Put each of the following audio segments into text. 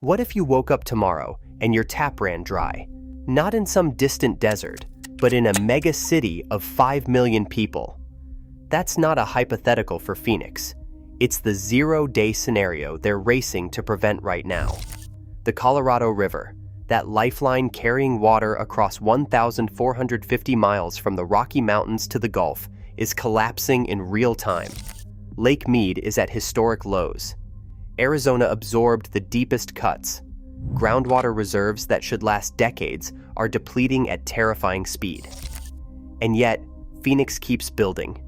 What if you woke up tomorrow and your tap ran dry? Not in some distant desert, but in a mega city of 5 million people. That's not a hypothetical for Phoenix. It's the zero-day scenario they're racing to prevent right now. The Colorado River, that lifeline carrying water across 1,450 miles from the Rocky Mountains to the Gulf, is collapsing in real time. Lake Mead is at historic lows. Arizona absorbed the deepest cuts. Groundwater reserves that should last decades are depleting at terrifying speed. And yet, Phoenix keeps building,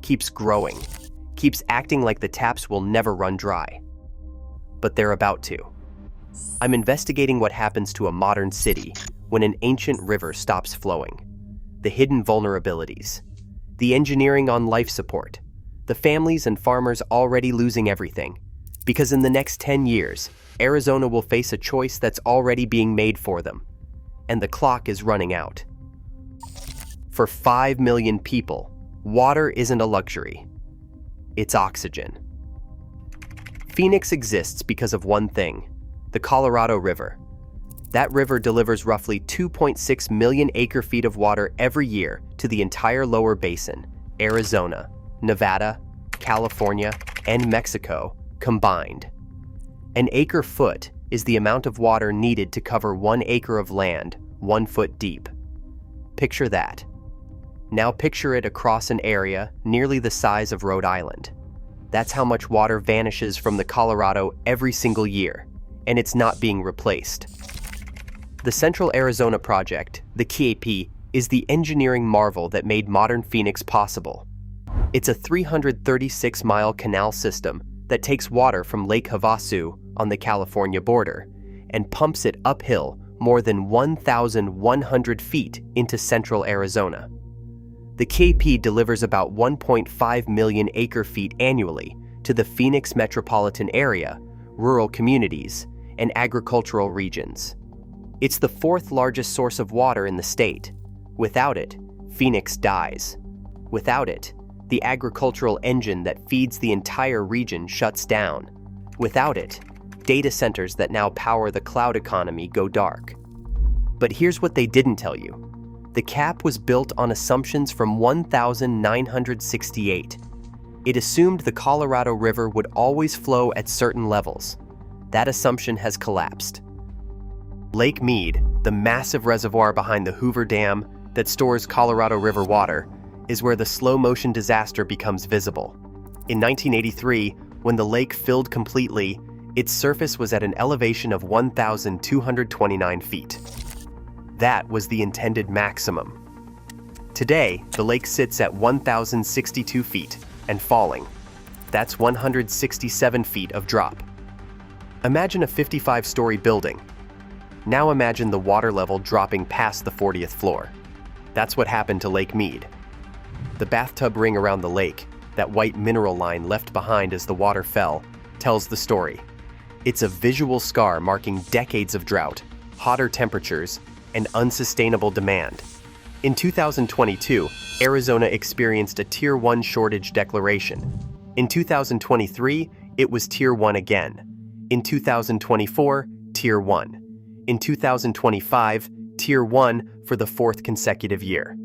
keeps growing, keeps acting like the taps will never run dry. But they're about to. I'm investigating what happens to a modern city when an ancient river stops flowing. The hidden vulnerabilities, the engineering on life support, the families and farmers already losing everything. Because in the next 10 years, Arizona will face a choice that's already being made for them. And the clock is running out. For 5 million people, water isn't a luxury. It's oxygen. Phoenix exists because of one thing: the Colorado River. That river delivers roughly 2.6 million acre-feet of water every year to the entire lower basin, Arizona, Nevada, California, and Mexico combined. An acre-foot is the amount of water needed to cover 1 acre of land, 1 foot deep. Picture that. Now picture it across an area nearly the size of Rhode Island. That's how much water vanishes from the Colorado every single year, and it's not being replaced. The Central Arizona Project, the CAP, is the engineering marvel that made modern Phoenix possible. It's a 336-mile canal system that takes water from Lake Havasu on the California border and pumps it uphill more than 1,100 feet into central Arizona. The CAP delivers about 1.5 million acre-feet annually to the Phoenix metropolitan area, rural communities, and agricultural regions. It's the 4th largest source of water in the state. Without it, Phoenix dies. Without it, the agricultural engine that feeds the entire region shuts down. Without it, data centers that now power the cloud economy go dark. But here's what they didn't tell you. The CAP was built on assumptions from 1968. It assumed the Colorado River would always flow at certain levels. That assumption has collapsed. Lake Mead, the massive reservoir behind the Hoover Dam that stores Colorado River water, is where the slow-motion disaster becomes visible. In 1983, when the lake filled completely, its surface was at an elevation of 1,229 feet. That was the intended maximum. Today, the lake sits at 1,062 feet and falling. That's 167 feet of drop. Imagine a 55-story building. Now imagine the water level dropping past the 40th floor. That's what happened to Lake Mead. The bathtub ring around the lake, that white mineral line left behind as the water fell, tells the story. It's a visual scar marking decades of drought, hotter temperatures, and unsustainable demand. In 2022, Arizona experienced a Tier 1 shortage declaration. In 2023, it was Tier 1 again. In 2024, Tier 1. In 2025, Tier 1 for the 4th consecutive year.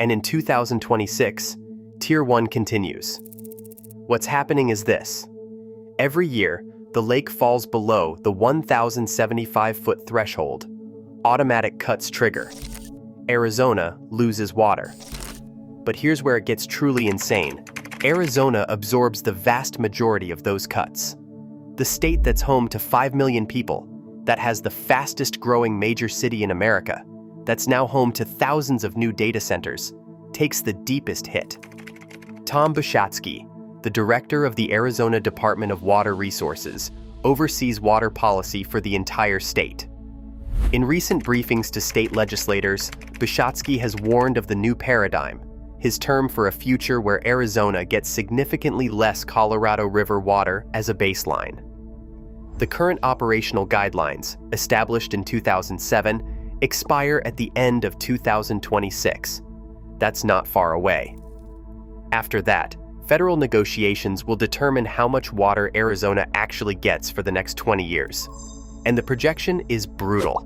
And in 2026, Tier 1 continues. What's happening is this. Every year, the lake falls below the 1,075-foot threshold. Automatic cuts trigger. Arizona loses water. But here's where it gets truly insane. Arizona absorbs the vast majority of those cuts. The state that's home to 5 million people, that has the fastest growing major city in America, that's now home to thousands of new data centers, takes the deepest hit. Tom Bushatsky, the director of the Arizona Department of Water Resources, oversees water policy for the entire state. In recent briefings to state legislators, Bushatsky has warned of the new paradigm, his term for a future where Arizona gets significantly less Colorado River water as a baseline. The current operational guidelines, established in 2007, expire at the end of 2026. That's not far away. After that, federal negotiations will determine how much water Arizona actually gets for the next 20 years. And the projection is brutal.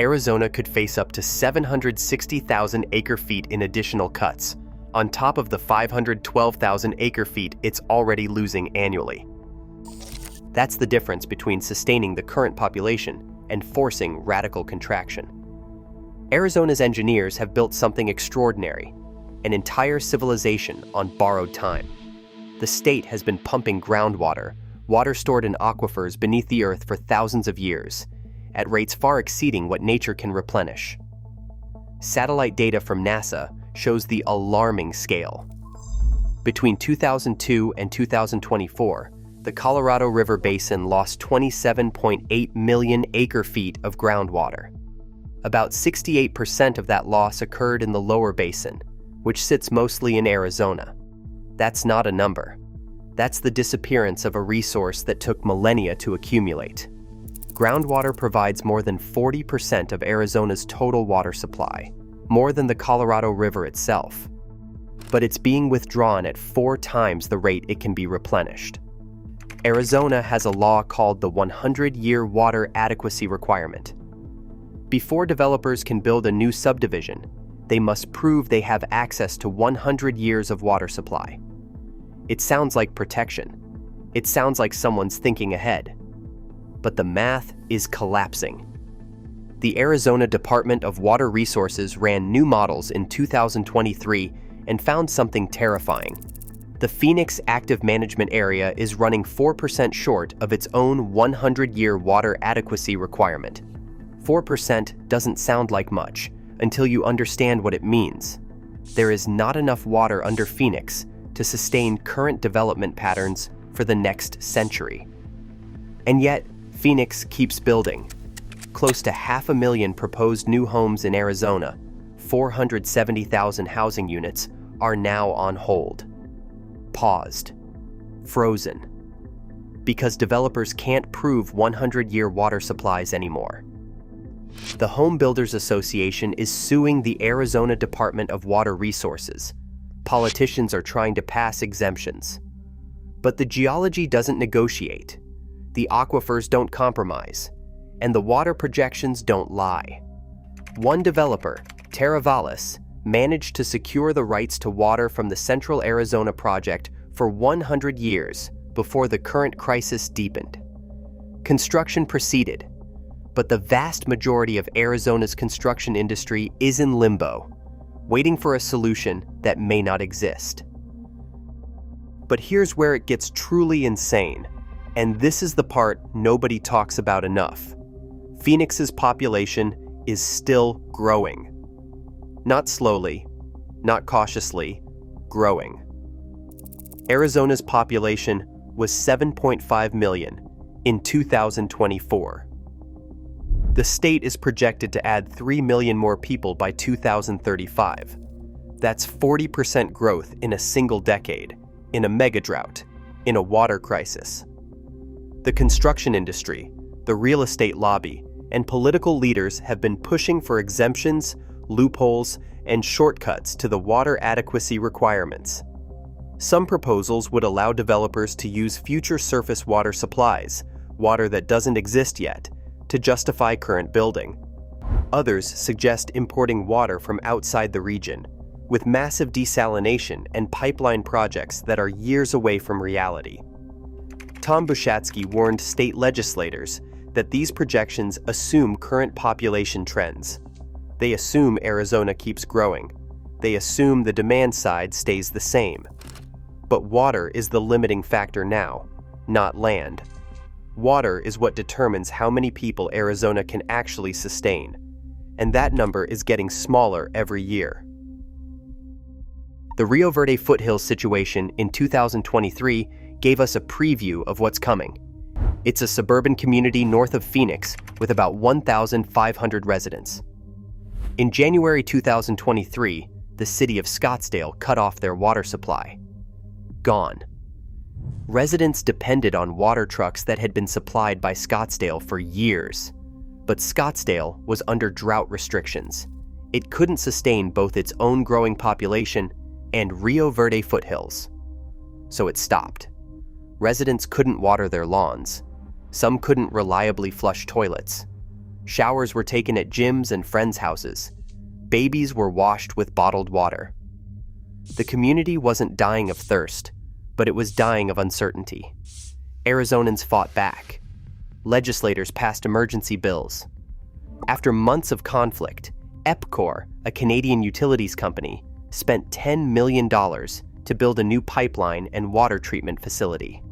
Arizona could face up to 760,000 acre-feet in additional cuts, on top of the 512,000 acre-feet it's already losing annually. That's the difference between sustaining the current population and forcing radical contraction. Arizona's engineers have built something extraordinary, an entire civilization on borrowed time. The state has been pumping groundwater, water stored in aquifers beneath the earth for thousands of years, at rates far exceeding what nature can replenish. Satellite data from NASA shows the alarming scale. Between 2002 and 2024, the Colorado River Basin lost 27.8 million acre-feet of groundwater. About 68% of that loss occurred in the lower basin, which sits mostly in Arizona. That's not a number. That's the disappearance of a resource that took millennia to accumulate. Groundwater provides more than 40% of Arizona's total water supply, more than the Colorado River itself. But it's being withdrawn at 4 times the rate it can be replenished. Arizona has a law called the 100-year water adequacy requirement. Before developers can build a new subdivision, they must prove they have access to 100 years of water supply. It sounds like protection. It sounds like someone's thinking ahead. But the math is collapsing. The Arizona Department of Water Resources ran new models in 2023 and found something terrifying. The Phoenix Active Management Area is running 4% short of its own 100-year water adequacy requirement. 4% doesn't sound like much until you understand what it means. There is not enough water under Phoenix to sustain current development patterns for the next century. And yet, Phoenix keeps building. Close to 500,000 proposed new homes in Arizona, 470,000 housing units, are now on hold. Paused. Frozen. Because developers can't prove 100-year water supplies anymore. The Home Builders Association is suing the Arizona Department of Water Resources. Politicians are trying to pass exemptions. But the geology doesn't negotiate. The aquifers don't compromise. And the water projections don't lie. One developer, Teravalis, managed to secure the rights to water from the Central Arizona Project for 100 years before the current crisis deepened. Construction proceeded, but the vast majority of Arizona's construction industry is in limbo, waiting for a solution that may not exist. But here's where it gets truly insane, and this is the part nobody talks about enough. Phoenix's population is still growing. Not slowly, not cautiously, growing. Arizona's population was 7.5 million in 2024. The state is projected to add 3 million more people by 2035. That's 40% growth in a single decade, in a mega drought, in a water crisis. The construction industry, the real estate lobby, and political leaders have been pushing for exemptions, loopholes, and shortcuts to the water adequacy requirements. Some proposals would allow developers to use future surface water supplies, water that doesn't exist yet, to justify current building. Others suggest importing water from outside the region, with massive desalination and pipeline projects that are years away from reality. Tom Bushatsky warned state legislators that these projections assume current population trends. They assume Arizona keeps growing. They assume the demand side stays the same. But water is the limiting factor now, not land. Water is what determines how many people Arizona can actually sustain, and that number is getting smaller every year. The Rio Verde foothills situation in 2023 gave us a preview of what's coming. It's a suburban community north of Phoenix with about 1,500 residents. In January 2023, the city of Scottsdale cut off their water supply. Gone. Residents depended on water trucks that had been supplied by Scottsdale for years. But Scottsdale was under drought restrictions. It couldn't sustain both its own growing population and Rio Verde foothills. So it stopped. Residents couldn't water their lawns. Some couldn't reliably flush toilets. Showers were taken at gyms and friends' houses. Babies were washed with bottled water. The community wasn't dying of thirst, but it was dying of uncertainty. Arizonans fought back. Legislators passed emergency bills. After months of conflict, EPCOR, a Canadian utilities company, spent $10 million to build a new pipeline and water treatment facility.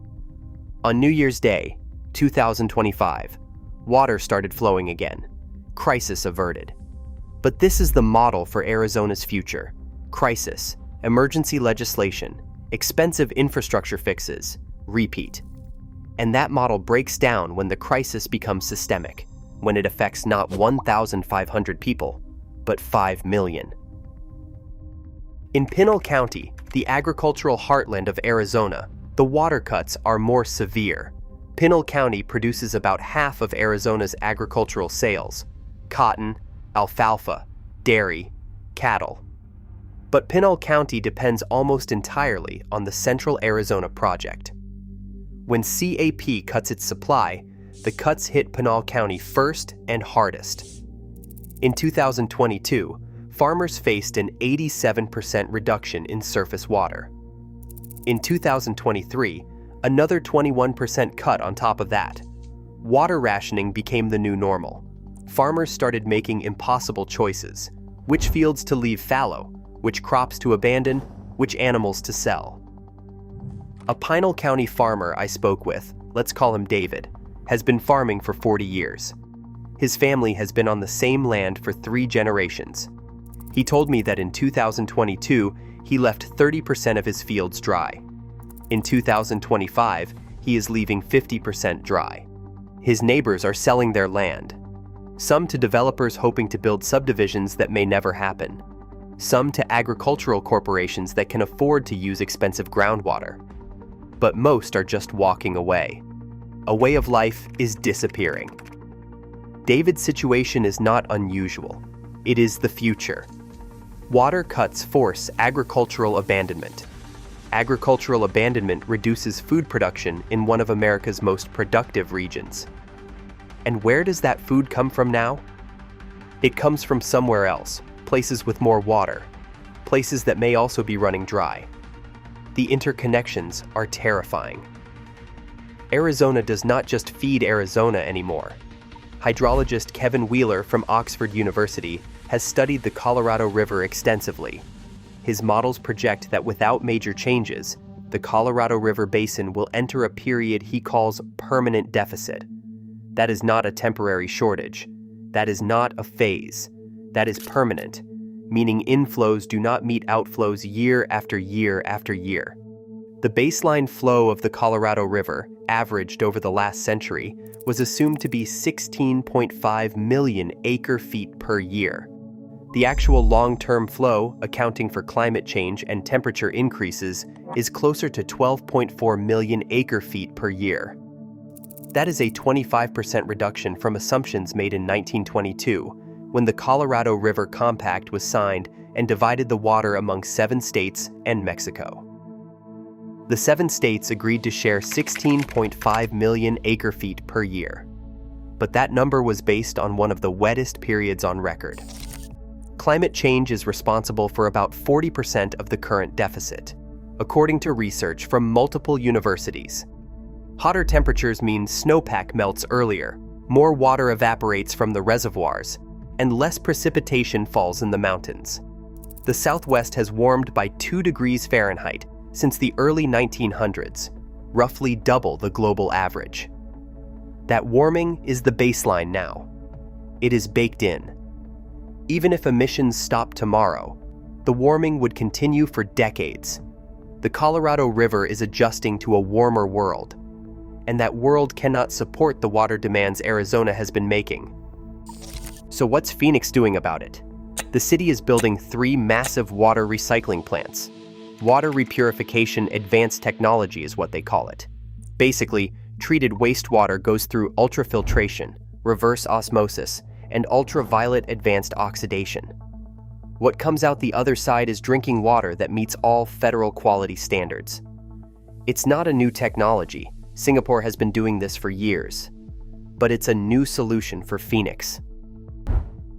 On New Year's Day, 2025, water started flowing again. Crisis averted. But this is the model for Arizona's future. Crisis, emergency legislation, expensive infrastructure fixes, repeat. And that model breaks down when the crisis becomes systemic, when it affects not 1,500 people, but 5 million. In Pinal County, the agricultural heartland of Arizona, the water cuts are more severe. Pinal County produces about half of Arizona's agricultural sales: cotton, alfalfa, dairy, cattle. But Pinal County depends almost entirely on the Central Arizona Project. When CAP cuts its supply, the cuts hit Pinal County first and hardest. In 2022, farmers faced an 87% reduction in surface water. In 2023, another 21% cut on top of that. Water rationing became the new normal. Farmers started making impossible choices: which fields to leave fallow, which crops to abandon, which animals to sell. A Pinal County farmer I spoke with, let's call him David, has been farming for 40 years. His family has been on the same land for 3 generations. He told me that in 2022, he left 30% of his fields dry. In 2025, he is leaving 50% dry. His neighbors are selling their land. Some to developers hoping to build subdivisions that may never happen. Some to agricultural corporations that can afford to use expensive groundwater. But most are just walking away. A way of life is disappearing. David's situation is not unusual. It is the future. Water cuts force agricultural abandonment. Agricultural abandonment reduces food production in one of America's most productive regions. And where does that food come from now? It comes from somewhere else, places with more water, places that may also be running dry. The interconnections are terrifying. Arizona does not just feed Arizona anymore. Hydrologist Kevin Wheeler from Oxford University has studied the Colorado River extensively. His models project that without major changes, the Colorado River basin will enter a period he calls permanent deficit. That is not a temporary shortage. That is not a phase. That is permanent, meaning inflows do not meet outflows year after year after year. The baseline flow of the Colorado River, averaged over the last century, was assumed to be 16.5 million acre-feet per year. The actual long-term flow, accounting for climate change and temperature increases, is closer to 12.4 million acre-feet per year. That is a 25% reduction from assumptions made in 1922, when the Colorado River Compact was signed and divided the water among 7 states and Mexico. The 7 states agreed to share 16.5 million acre-feet per year. But that number was based on one of the wettest periods on record. Climate change is responsible for about 40% of the current deficit, according to research from multiple universities. Hotter temperatures mean snowpack melts earlier, more water evaporates from the reservoirs, and less precipitation falls in the mountains. The Southwest has warmed by 2 degrees Fahrenheit since the early 1900s, roughly double the global average. That warming is the baseline now. It is baked in. Even if emissions stop tomorrow, the warming would continue for decades. The Colorado River is adjusting to a warmer world, and that world cannot support the water demands Arizona has been making. So what's Phoenix doing about it? The city is building 3 massive water recycling plants. Water repurification advanced technology is what they call it. Basically, treated wastewater goes through ultrafiltration, reverse osmosis, and ultraviolet advanced oxidation. What comes out the other side is drinking water that meets all federal quality standards. It's not a new technology. Singapore has been doing this for years. but it's a new solution for Phoenix.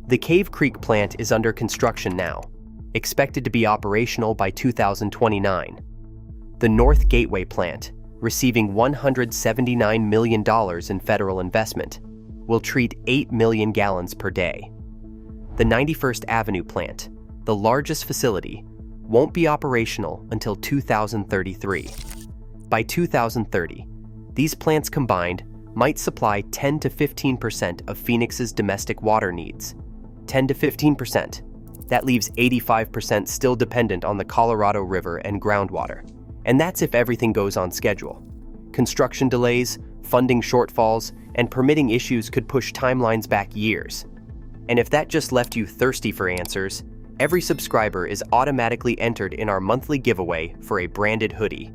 The Cave Creek plant is under construction now, expected to be operational by 2029. The North Gateway plant, receiving $179 million in federal investment, will treat 8 million gallons per day. The 91st Avenue plant, the largest facility, won't be operational until 2033. By 2030, these plants combined might supply 10 to 15% of Phoenix's domestic water needs. 10 to 15%. That leaves 85% still dependent on the Colorado River and groundwater. And that's if everything goes on schedule. Construction delays, funding shortfalls, and permitting issues could push timelines back years. And if that just left you thirsty for answers, every subscriber is automatically entered in our monthly giveaway for a branded hoodie.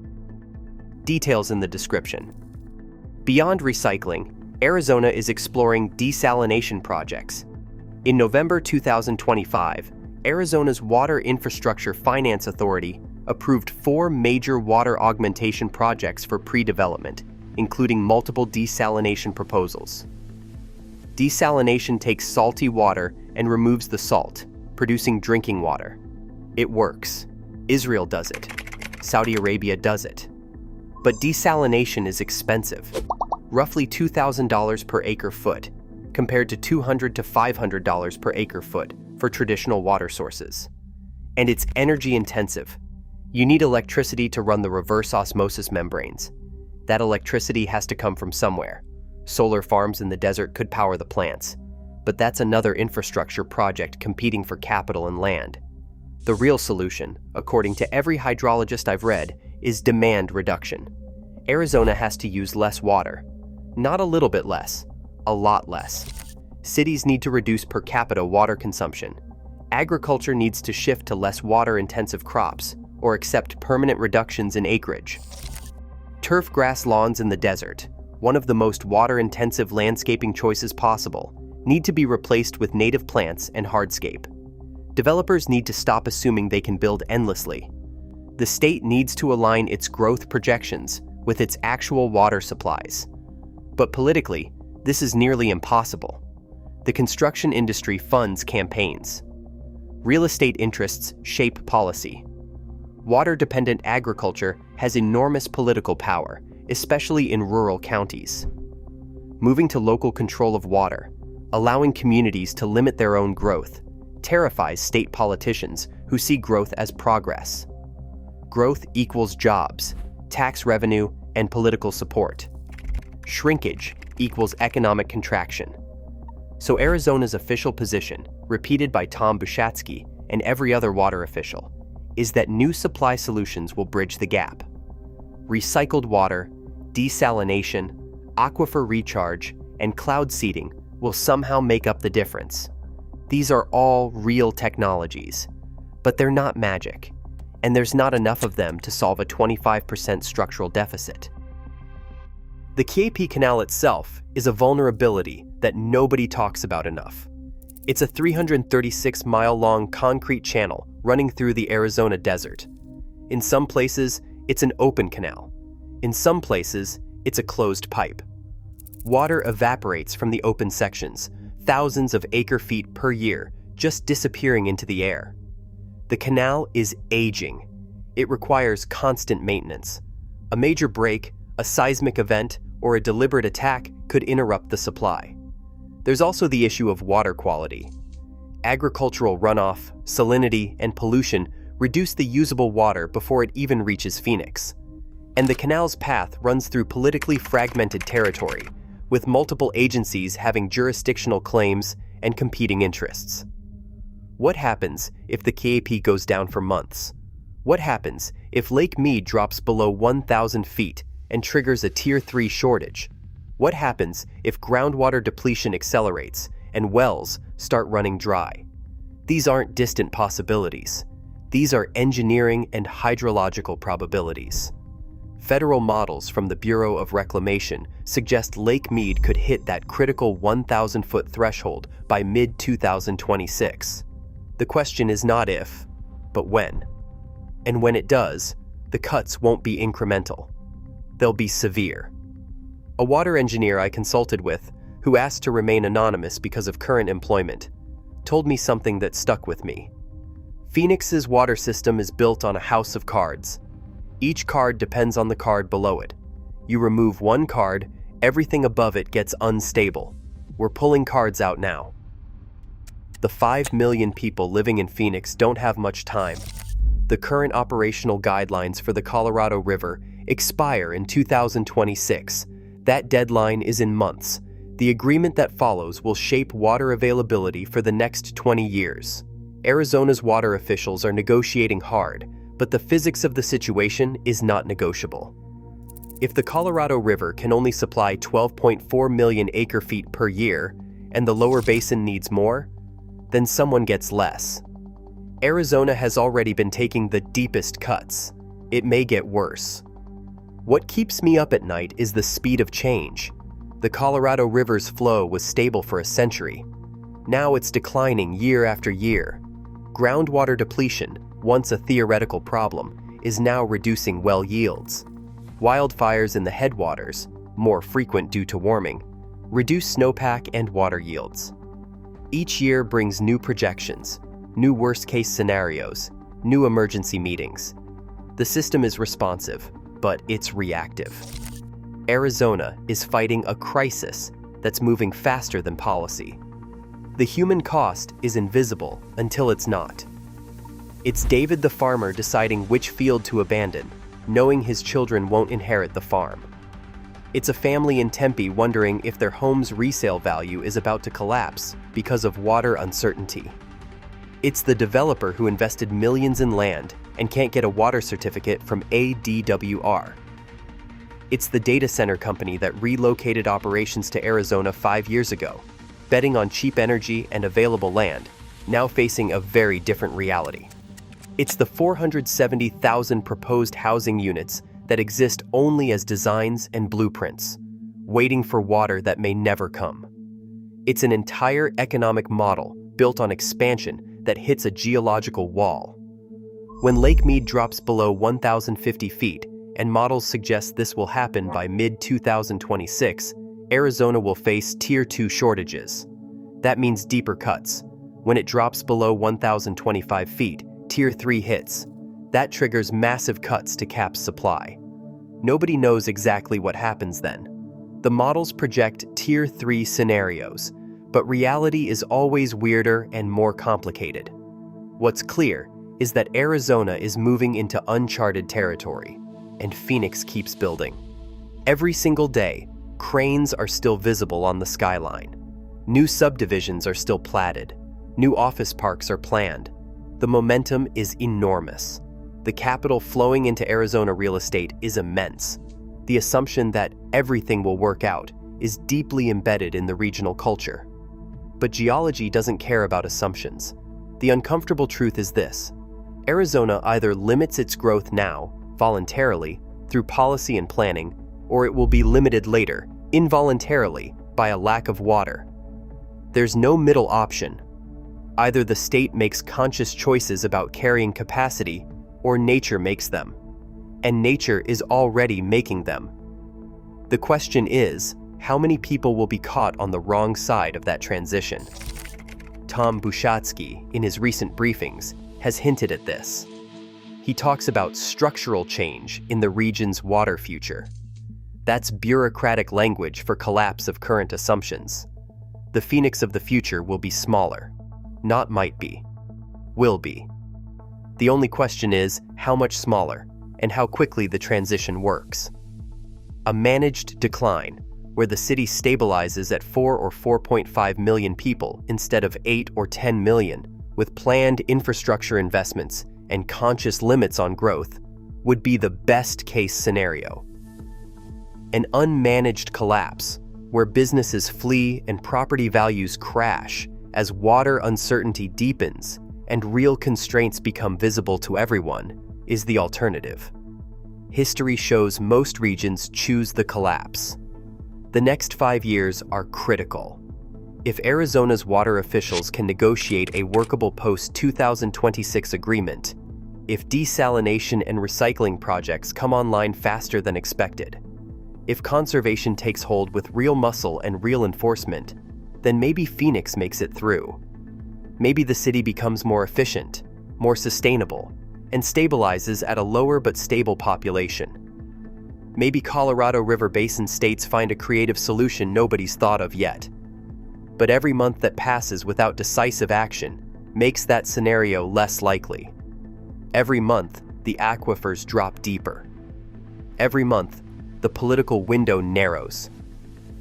Details in the description. Beyond recycling, Arizona is exploring desalination projects. In November 2025, Arizona's Water Infrastructure Finance Authority approved 4 major water augmentation projects for pre-development, including multiple desalination proposals. Desalination takes salty water and removes the salt, producing drinking water. It works. Israel does it. Saudi Arabia does it. But desalination is expensive, roughly $2,000 per acre foot, compared to $200 to $500 per acre foot for traditional water sources. And it's energy intensive. You need electricity to run the reverse osmosis membranes. That electricity has to come from somewhere. Solar farms in the desert could power the plants, but that's another infrastructure project competing for capital and land. The real solution, according to every hydrologist I've read, is demand reduction. Arizona has to use less water. Not a little bit less, a lot less. Cities need to reduce per capita water consumption. Agriculture needs to shift to less water-intensive crops or accept permanent reductions in acreage. Turf grass lawns in the desert, one of the most water-intensive landscaping choices possible, need to be replaced with native plants and hardscape. Developers need to stop assuming they can build endlessly. The state needs to align its growth projections with its actual water supplies. But politically, this is nearly impossible. The construction industry funds campaigns. Real estate interests shape policy. Water-dependent agriculture has enormous political power, especially in rural counties. Moving to local control of water, allowing communities to limit their own growth, terrifies state politicians who see growth as progress. Growth equals jobs, tax revenue, and political support. Shrinkage equals economic contraction. So Arizona's official position, repeated by Tom Bushatsky and every other water official, is that new supply solutions will bridge the gap. Recycled water, desalination, aquifer recharge, and cloud seeding will somehow make up the difference. These are all real technologies, but they're not magic, and there's not enough of them to solve a 25% structural deficit. The KP Canal itself is a vulnerability that nobody talks about enough. It's a 336-mile-long concrete channel running through the Arizona desert. In some places, it's an open canal. In some places, it's a closed pipe. Water evaporates from the open sections, thousands of acre-feet per year, just disappearing into the air. The canal is aging. It requires constant maintenance. A major break, a seismic event, or a deliberate attack could interrupt the supply. There's also the issue of water quality. Agricultural runoff, salinity, and pollution reduce the usable water before it even reaches Phoenix. And the canal's path runs through politically fragmented territory, with multiple agencies having jurisdictional claims and competing interests. What happens if the KAP goes down for months? What happens if Lake Mead drops below 1,000 feet and triggers a Tier 3 shortage? What happens if groundwater depletion accelerates and wells start running dry? These aren't distant possibilities. These are engineering and hydrological probabilities. Federal models from the Bureau of Reclamation suggest Lake Mead could hit that critical 1,000-foot threshold by mid-2026. The question is not if, but when. And when it does, the cuts won't be incremental. They'll be severe. A water engineer I consulted with who asked to remain anonymous because of current employment, told me something that stuck with me. Phoenix's water system is built on a house of cards. Each card depends on the card below it. You remove one card, everything above it gets unstable. We're pulling cards out now. The 5 million people living in Phoenix don't have much time. The current operational guidelines for the Colorado River expire in 2026. That deadline is in months. The agreement that follows will shape water availability for the next 20 years. Arizona's water officials are negotiating hard, but the physics of the situation is not negotiable. If the Colorado River can only supply 12.4 million acre-feet per year, and the lower basin needs more, then someone gets less. Arizona has already been taking the deepest cuts. It may get worse. What keeps me up at night is the speed of change. The Colorado River's flow was stable for a century. Now it's declining year after year. Groundwater depletion, once a theoretical problem, is now reducing well yields. Wildfires in the headwaters, more frequent due to warming, reduce snowpack and water yields. Each year brings new projections, new worst-case scenarios, new emergency meetings. The system is responsive, but it's reactive. Arizona is fighting a crisis that's moving faster than policy. The human cost is invisible until it's not. It's David the farmer deciding which field to abandon, knowing his children won't inherit the farm. It's a family in Tempe wondering if their home's resale value is about to collapse because of water uncertainty. It's the developer who invested millions in land and can't get a water certificate from ADWR. It's the data center company that relocated operations to Arizona 5 years ago, betting on cheap energy and available land, now facing a very different reality. It's the 470,000 proposed housing units that exist only as designs and blueprints, waiting for water that may never come. It's an entire economic model built on expansion that hits a geological wall. When Lake Mead drops below 1,050 feet, and models suggest this will happen by mid-2026, Arizona will face Tier 2 shortages. That means deeper cuts. When it drops below 1,025 feet, Tier 3 hits. That triggers massive cuts to cap supply. Nobody knows exactly what happens then. The models project Tier 3 scenarios, but reality is always weirder and more complicated. What's clear is that Arizona is moving into uncharted territory, and Phoenix keeps building. Every single day, cranes are still visible on the skyline. New subdivisions are still platted. New office parks are planned. The momentum is enormous. The capital flowing into Arizona real estate is immense. The assumption that everything will work out is deeply embedded in the regional culture. But geology doesn't care about assumptions. The uncomfortable truth is this: Arizona either limits its growth now, voluntarily, through policy and planning, or it will be limited later, involuntarily, by a lack of water. There's no middle option. Either the state makes conscious choices about carrying capacity, or nature makes them. And nature is already making them. The question is, how many people will be caught on the wrong side of that transition? Tom Bushatsky, in his recent briefings, has hinted at this. He talks about structural change in the region's water future. That's bureaucratic language for collapse of current assumptions. The Phoenix of the future will be smaller. Not might be. Will be. The only question is how much smaller and how quickly the transition works. A managed decline, where the city stabilizes at 4 or 4.5 million people instead of 8 or 10 million, with planned infrastructure investments and conscious limits on growth, would be the best-case scenario. An unmanaged collapse, where businesses flee and property values crash as water uncertainty deepens and real constraints become visible to everyone, is the alternative. History shows most regions choose the collapse. The next 5 years are critical. If Arizona's water officials can negotiate a workable post-2026 agreement, if desalination and recycling projects come online faster than expected, If conservation takes hold with real muscle and real enforcement, then maybe Phoenix makes it through. Maybe the city becomes more efficient, more sustainable, and stabilizes at a lower but stable population. Maybe Colorado River Basin states find a creative solution nobody's thought of yet. But every month that passes without decisive action makes that scenario less likely. Every month, the aquifers drop deeper. Every month, the political window narrows.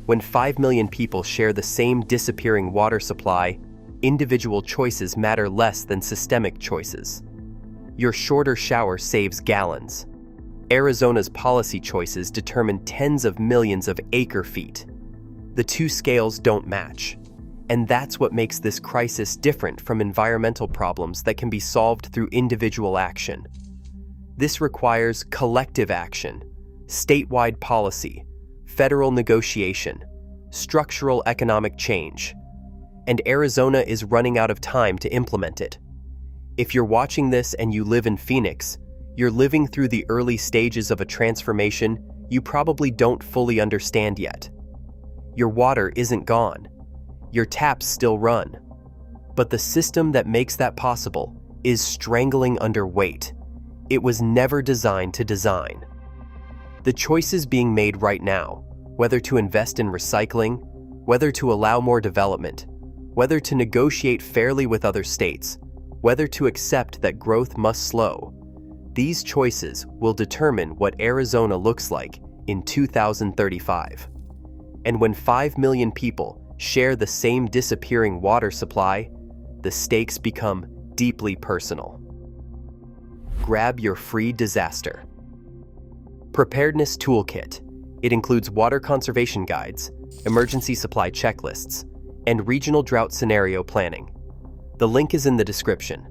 When 5 million people share the same disappearing water supply, individual choices matter less than systemic choices. Your shorter shower saves gallons. Arizona's policy choices determine tens of millions of acre-feet. The two scales don't match. And that's what makes this crisis different from environmental problems that can be solved through individual action. This requires collective action, statewide policy, federal negotiation, structural economic change. And Arizona is running out of time to implement it. If you're watching this and you live in Phoenix, you're living through the early stages of a transformation you probably don't fully understand yet. Your water isn't gone. Your taps still run. But the system that makes that possible is strangling under weight. It was never designed to design. The choices being made right now, whether to invest in recycling, whether to allow more development, whether to negotiate fairly with other states, whether to accept that growth must slow, these choices will determine what Arizona looks like in 2035. And when 5 million people share the same disappearing water supply, the stakes become deeply personal. Grab your free disaster Preparedness Toolkit. It includes water conservation guides, emergency supply checklists, and regional drought scenario planning. The link is in the description.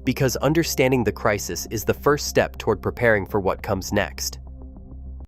Because understanding the crisis is the first step toward preparing for what comes next.